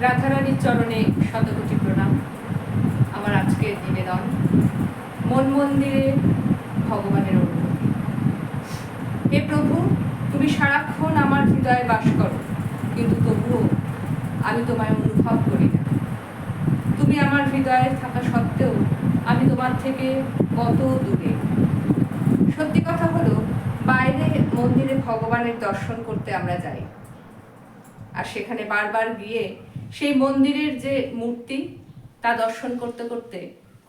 রাধারানীর চরণে শতকোটি প্রণাম। আমার আজকের নিবেদন মন মন্দিরে ভগবানের অনুভূতি। হে প্রভু, তুমি সারাক্ষণ আমার হৃদয়ে বাস করো, কিন্তু তবুও আমি তোমায় অনুভব করি না। তুমি আমার হৃদয়ে থাকা সত্ত্বেও আমি তোমার থেকে কত দূরে। সত্যি কথা হলো, বাইরে মন্দিরে ভগবানের দর্শন করতে আমরা যাই, আর সেখানে বারবার গিয়ে সেই মন্দিরের যে মূর্তি তা দর্শন করতে করতে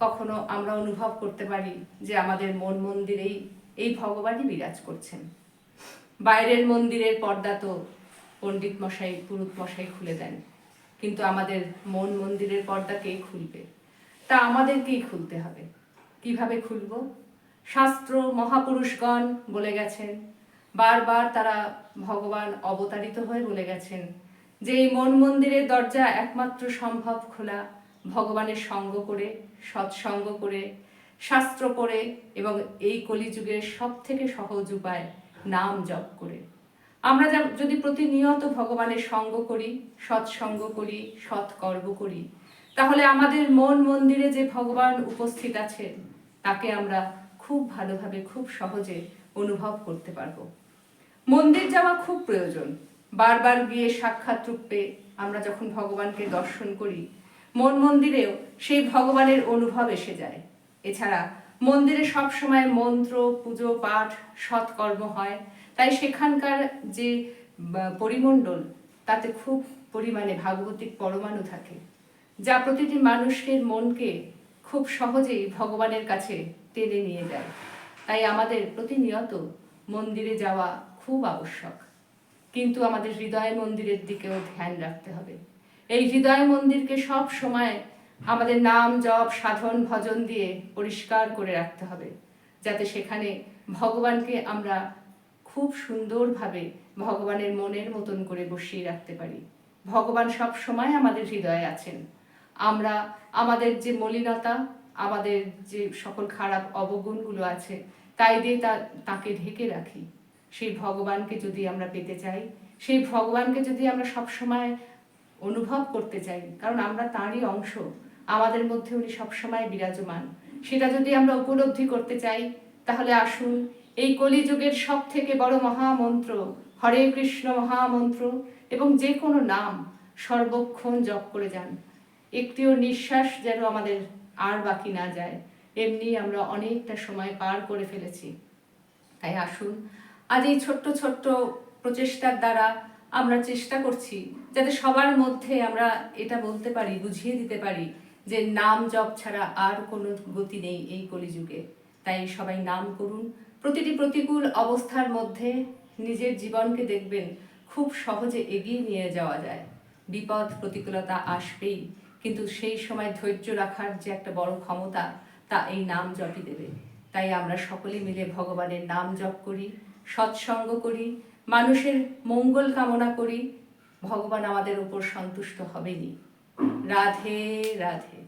কখনো আমরা অনুভব করতে পারি যে আমাদের মন মন্দিরেই এই ভগবানই বিরাজ করছেন। বাইরের মন্দিরের পর্দা তো পণ্ডিত মশাই, পুরোহিত মশাই খুলে দেন, কিন্তু আমাদের মন মন্দিরের পর্দা কে খুলবে? তা আমাদেরকেই খুলতে হবে। কিভাবে খুলব? শাস্ত্র মহাপুরুষগণ বলে গেছেন, বারবার তারা ভগবান অবতারিত হয়ে বলে গেছেন যে এই মন মন্দিরের দরজা একমাত্র সম্ভব খোলা ভগবানের সঙ্গ করে, সৎসঙ্গ করে, শাস্ত্র পড়ে এবং এই কলিযুগের সব থেকে সহজ উপায় নাম জপ করে। আমরা যদি প্রতিনিয়ত ভগবানের সঙ্গ করি, সৎসঙ্গ করি, সৎকর্ম করি, তাহলে আমাদের মন মন্দিরে যে ভগবান উপস্থিত আছেন তাকে আমরা খুব ভালোভাবে, খুব সহজে অনুভব করতে পারবো। মন্দির যাওয়া খুব প্রয়োজন। বারবার গিয়ে সাক্ষাৎ রূপে আমরা যখন ভগবানকে দর্শন করি, মন মন্দিরেও সেই ভগবানের অনুভব এসে যায়। এছাড়া মন্দিরে সবসময় মন্ত্র, পুজো, পাঠ, সৎকর্ম হয়, তাই সেখানকার যে পরিমণ্ডল তাতে খুব পরিমাণে ভাগবতিক পরমাণু থাকে, যা প্রতিটি মানুষের মনকে খুব সহজেই ভগবানের কাছে টেনে নিয়ে যায়। তাই আমাদের প্রতিনিয়ত মন্দিরে যাওয়া খুব আবশ্যক, কিন্তু আমাদের হৃদয় মন্দিরের দিকেও ধ্যান রাখতে হবে। এই হৃদয় মন্দিরকে সব সময় আমাদের নাম জপ, সাধন, ভজন দিয়ে পরিষ্কার করে রাখতে হবে, যাতে সেখানে ভগবানকে আমরা খুব সুন্দরভাবে ভগবানের মনের মতন করে বসিয়ে রাখতে পারি। ভগবান সব সময় আমাদের হৃদয়ে আছেন। আমরা আমাদের যে মলিনতা, আমাদের যে সকল খারাপ অবগুণগুলো আছে, তাই দিয়ে তাকে ঢেকে রাখি। সেই ভগবানকে যদি আমরা পেতে চাই, সেই ভগবানকে যদি আমরা সবসময় অনুভব করতে চাই, কারণ আমরা তাঁরই অংশ, আমাদের মধ্যে উনি সবসময় বিরাজমান, সেটা যদি আমরা উপলব্ধি করতে চাই, তাহলে আসুন এই কলিযুগের সব থেকে বড় মহামন্ত্র হরে কৃষ্ণ মহামন্ত্র এবং যে কোনো নাম সর্বক্ষণ জপ করে যান। একটিও নিঃশ্বাস যেন আমাদের আর বাকি না যায়। এমনি আমরা অনেকটা সময় পার করে ফেলেছি। তাই আসুন আজ এই ছোট্ট ছোট্ট প্রচেষ্টার দ্বারা আমরা চেষ্টা করছি যাতে সবার মধ্যে আমরা এটা বলতে পারি, বুঝিয়ে দিতে পারি যে নাম জপ ছাড়া আর কোনো গতি নেই এই কলিযুগে। তাই সবাই নাম করুন। প্রতিটি প্রতিকূল অবস্থার মধ্যে নিজের জীবনকে দেখবেন খুব সহজে এগিয়ে নিয়ে যাওয়া যায়। বিপদ প্রতিকূলতা আসবেই, কিন্তু সেই সময় ধৈর্য রাখার যে একটা বড় ক্ষমতা, তা এই নাম জপই দেবে। তাই আমরা সকলে মিলে ভগবানের নাম জপ করি, সৎসঙ্গ করি, মানুষের মঙ্গল কামনা করি। ভগবান আমাদের উপর সন্তুষ্ট হবেনই। রাধে রাধে।